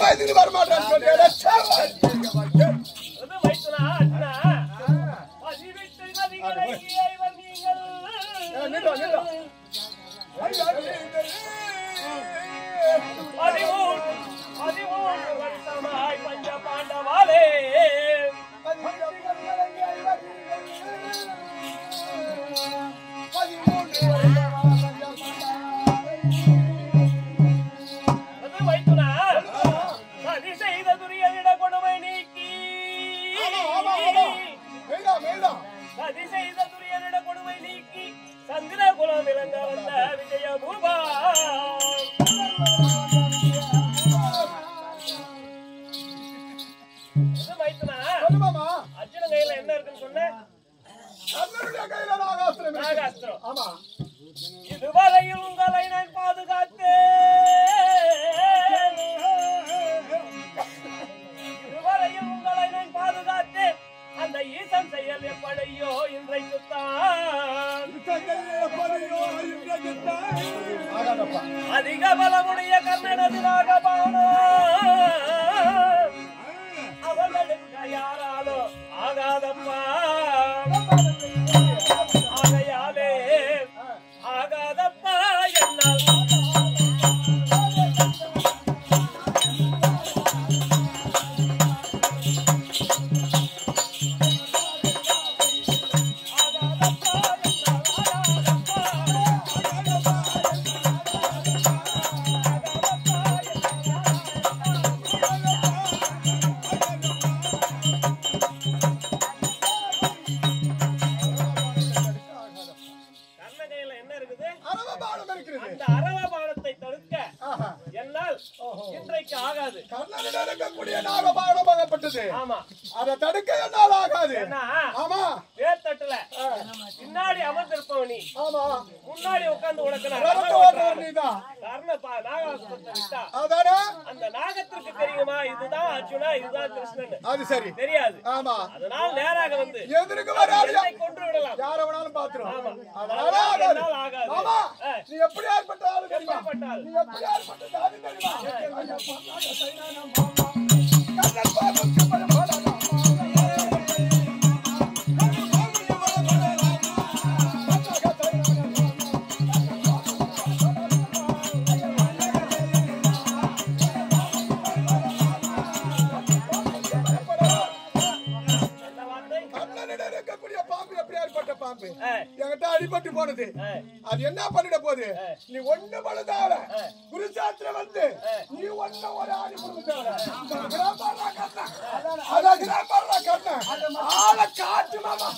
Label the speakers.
Speaker 1: வயதுக்கு வர மாட்டேன்னு சொல்லியா
Speaker 2: பஞ்ச பாண்டவாலே சதி செய்த துரியனிட கொடுமை நீக்கி சதி செய்த துரியனிட கொடுமை நீக்கி சந்திர குலம் விளங்க வந்த விஜய பூபா அர்ஜுன கையில என்ன இருக்குன்னு சொன்ன நாகாஸ்திரம். ஆமா, இதுவரையில் உங்களை நான் பாதுகாத்தேன். இதுவரையில் உங்களை நான் பாதுகாத்தேன். அந்த ஈசன் செயல் எப்படியோ இன்றைக்குத்தான் அதிக பலமுடைய கர்ணனது நாகபானோ அவர்களுக்கு யாராலோ ஆகாதப்பா. ஆகையாலே ஆகாதப்பா என்னால்
Speaker 1: அதை தடுக்க என்னால் ஆகாது. ஆமா,
Speaker 2: வேர்த்தட்டுல பின்னாடி அமர்ந்திருப்பவன் நீ. ஆமா, முன்னாடி உட்கார்ந்து உனக்கு அந்த நாகத்திற்கு தெரியுமா இதுதான் அர்ஜுனா இதுதான் கிருஷ்ணன்? அது சரி தெரியாது. ஆமா, அதனால் நேராக வந்து எதிர்க்கு வராதே கொன்று விடலாம். யார வேணாலும் பாத்துறோம். ஆமா, அதனால ஆகாது. ஆமா, நீ எப்படி ஏற்பட்டாலும் தெரியுமா? நீ எப்படி ஏற்பட்டாலும் தெரியுமா? கண்ணன் பாபுக்கு பரமாடா என்கிட்ட அடிபட்டு போனது. அது என்ன பண்ணிட போகுது? நீ ஒண்ணு பழுதாவ குருசாத்திரம் வந்து நீ ஒண்ணு ஒரு ஆடி கொடுத்தாவ காட்டு மாமா.